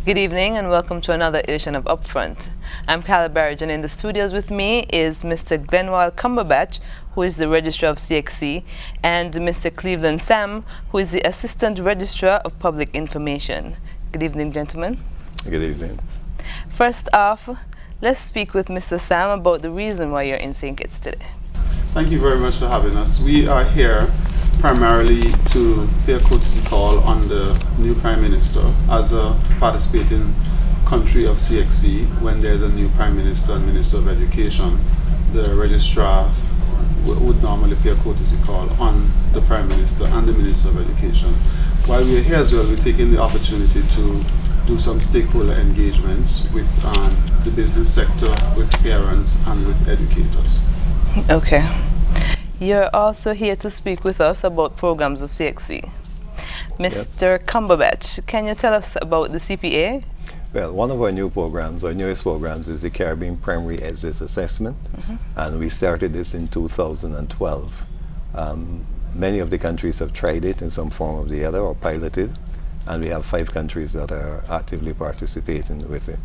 Good evening and welcome to another edition of Upfront. I'm Carla Barrage, and in the studios with me is Mr. Glenroy Cumberbatch, who is the Registrar of CXC, and Mr. Cleveland Sam, who is the Assistant Registrar of Public Information. Good evening, gentlemen. Good evening. First off, let's speak with Mr. Sam about the reason why you're in St. Kitts today. Thank you very much for having us. We are here primarily to pay a courtesy call on the new Prime Minister. As a participating country of CXC, when there's a new Prime Minister and Minister of Education, the Registrar would normally pay a courtesy call on the Prime Minister and the Minister of Education. While we're here as well, we're taking the opportunity to do some stakeholder engagements with the business sector, with parents and with educators. Okay. You're also here to speak with us about programs of CXC. Mr. Cumberbatch, can you tell us about the CPA? Well, one of our new programs, our newest programs, is the Caribbean Primary Exit Assessment, and we started this in 2012. Many of the countries have tried it in some form or the other or piloted, and we have 5 countries that are actively participating with it.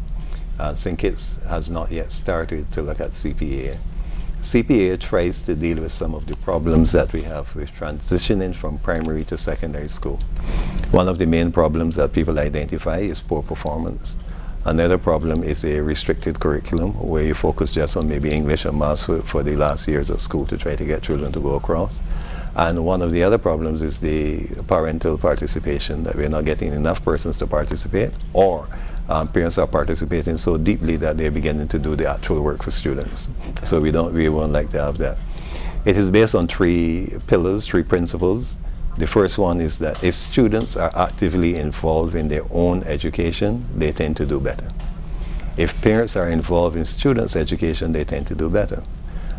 St. Kitts has not yet started to look at CPA. CPA tries to deal with some of the problems that we have with transitioning from primary to secondary school. One of the main problems that people identify is poor performance. Another problem is a restricted curriculum where you focus just on maybe English and maths for the last years of school to try to get children to go across. And one of the other problems is the parental participation, that we're not getting enough persons to participate, or parents are participating so deeply that they're beginning to do the actual work for students. So we won't like to have that. It is based on 3 pillars, 3 principles. The first one is that if students are actively involved in their own education, they tend to do better. If parents are involved in students' education, they tend to do better.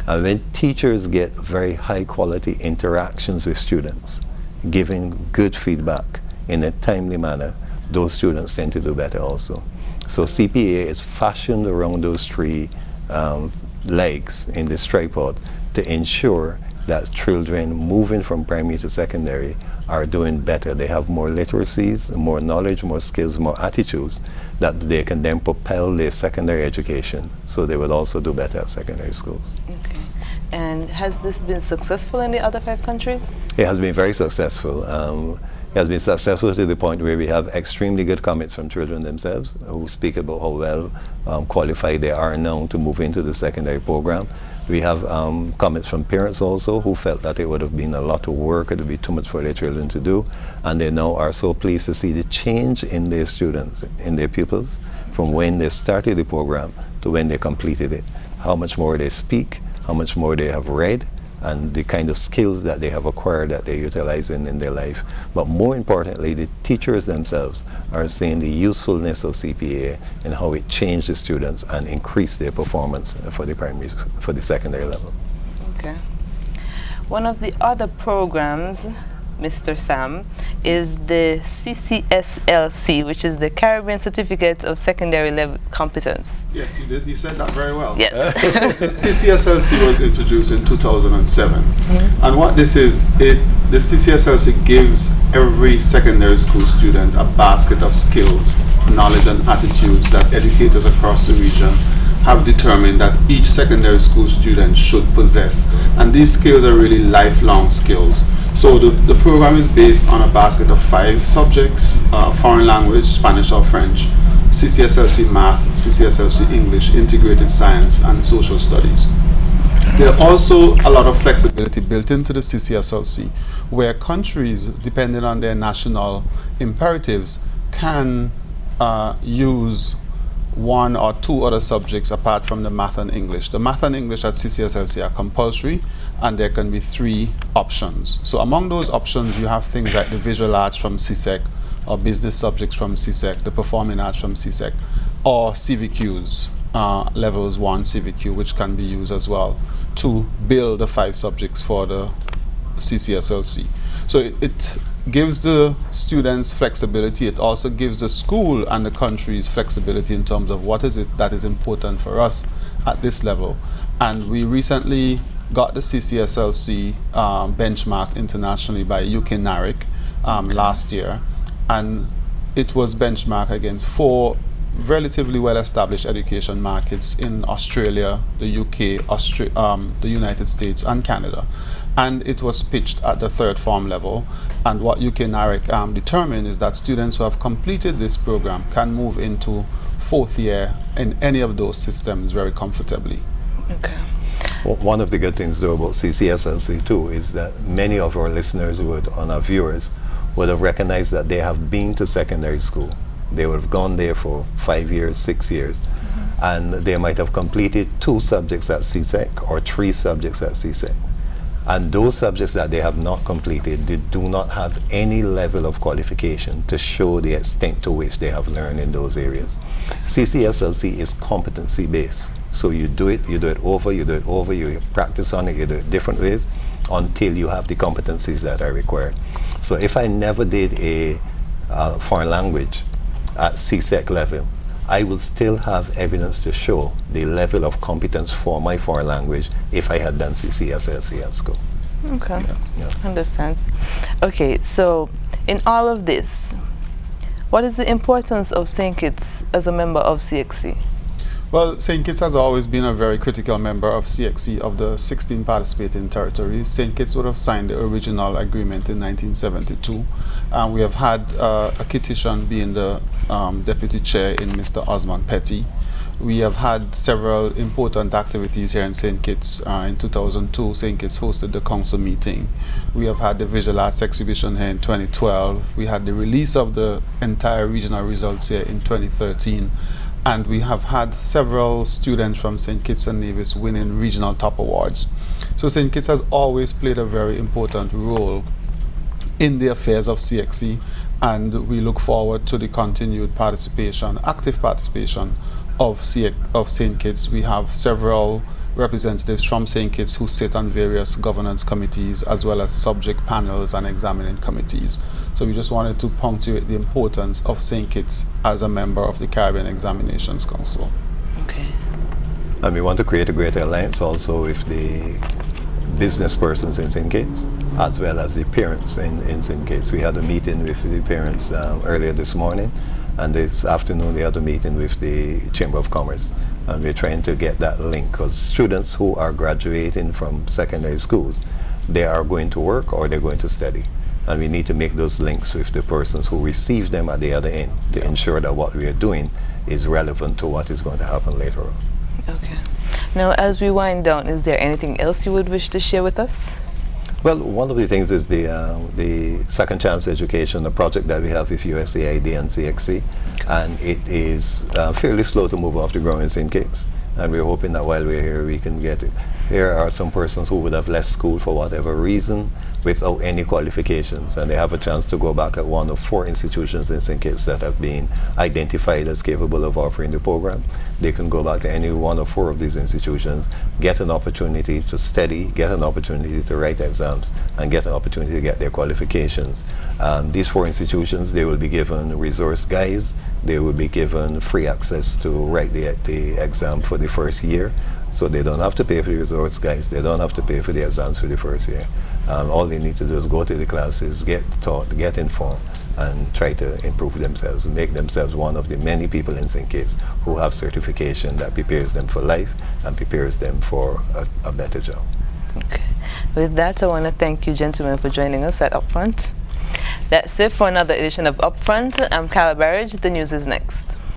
And when teachers get very high quality interactions with students, giving good feedback in a timely manner, those students tend to do better also. So CPA is fashioned around those 3 legs in this tripod to ensure that children moving from primary to secondary are doing better. They have more literacies, more knowledge, more skills, more attitudes that they can then propel their secondary education, so they will also do better at secondary schools. Okay. And has this been successful in the other 5 countries? It has been very successful. It has been successful to the point where we have extremely good comments from children themselves who speak about how well qualified they are now to move into the secondary program. We have comments from parents also who felt that it would have been a lot of work, it would be too much for their children to do, and they now are so pleased to see the change in their students, in their pupils, from when they started the program to when they completed it. How much more they speak, how much more they have read, and the kind of skills that they have acquired that they're utilizing in their life. But more importantly, the teachers themselves are seeing the usefulness of CPA and how it changed the students and increased their performance for the secondary level. Okay. One of the other programs, Mr. Sam, is the CCSLC, which is the Caribbean Certificate of Secondary Level Competence. Yes, you said that very well. Yes. The CCSLC was introduced in 2007. And what this is, the CCSLC gives every secondary school student a basket of skills, knowledge and attitudes that educators across the region have determined that each secondary school student should possess. And these skills are really lifelong skills. So the program is based on a basket of 5 subjects: foreign language, Spanish or French, CCSLC Math, CCSLC English, Integrated Science, and Social Studies. There are also a lot of flexibility built into the CCSLC, where countries, depending on their national imperatives, can use 1 or 2 other subjects apart from the Math and English. The Math and English at CCSLC are compulsory, and there can be 3 options. So among those options, you have things like the visual arts from CSEC, or business subjects from CSEC, the performing arts from CSEC, or CVQs, levels 1 CVQ, which can be used as well to build the 5 subjects for the CCSLC. So it gives the students flexibility. It also gives the school and the countries flexibility in terms of what is it that is important for us at this level. And we recently got the CCSLC benchmarked internationally by UK NARIC last year. And it was benchmarked against 4 relatively well-established education markets in Australia, the UK, the United States, and Canada. And it was pitched at the 3rd form level. And what UK NAREC determined is that students who have completed this program can move into 4th year in any of those systems very comfortably. Okay. Well, one of the good things though about CCSLC too is that many of our listeners and our viewers would have recognized that they have been to secondary school. They would have gone there for 5 years, 6 years, and they might have completed 2 subjects at CSEC or 3 subjects at CSEC. And those subjects that they have not completed, they do not have any level of qualification to show the extent to which they have learned in those areas. CCSLC is competency based. So you do it over, you practice on it, you do it different ways until you have the competencies that are required. So if I never did a foreign language at CSEC level, I will still have evidence to show the level of competence for my foreign language if I had done CCSLC at school. Okay, understand. Okay, so in all of this, what is the importance of St. Kitts as a member of CXC? Well, St. Kitts has always been a very critical member of CXC. Of the 16 participating territories, St. Kitts would have signed the original agreement in 1972. And we have had a Kittitian being the deputy chair in Mr. Osman Petty. We have had several important activities here in St. Kitts. In 2002, St. Kitts hosted the council meeting. We have had the visual arts exhibition here in 2012. We had the release of the entire regional results here in 2013. And we have had several students from St. Kitts and Nevis winning regional top awards. So St. Kitts has always played a very important role in the affairs of CXC, and we look forward to the continued participation, active participation of St. Kitts. We have several representatives from St. Kitts who sit on various governance committees as well as subject panels and examining committees. So we just wanted to punctuate the importance of St. Kitts as a member of the Caribbean Examinations Council. Okay. And we want to create a greater alliance also with the business persons in St. Kitts as well as the parents in St. Kitts. We had a meeting with the parents earlier this morning, and this afternoon we had a meeting with the Chamber of Commerce. And we're trying to get that link, because students who are graduating from secondary schools, they are going to work or they're going to study. And we need to make those links with the persons who receive them at the other end to ensure that what we are doing is relevant to what is going to happen later on. Okay. Now, as we wind down, is there anything else you would wish to share with us? Well, one of the things is the Second Chance Education, the project that we have with USAID and CXC, and it is fairly slow to move off the ground in St. Kitts, and we're hoping that while we're here we can get it. Here are some persons who would have left school for whatever reason without any qualifications, and they have a chance to go back at one of 4 institutions in St. Kitts that have been identified as capable of offering the program. They can go back to any one of 4 of these institutions, get an opportunity to study, get an opportunity to write exams, and get an opportunity to get their qualifications. These 4 institutions, they will be given resource guides, they will be given free access to write the exam for the first year, so they don't have to pay for the resource guides, they don't have to pay for the exams for the first year. All they need to do is go to the classes, get taught, get informed, and try to improve themselves, make themselves one of the many people in St. Kitts who have certification that prepares them for life and prepares them for a better job. Okay. With that, I want to thank you, gentlemen, for joining us at Upfront. That's it for another edition of Upfront. I'm Carla Barrage. The news is next.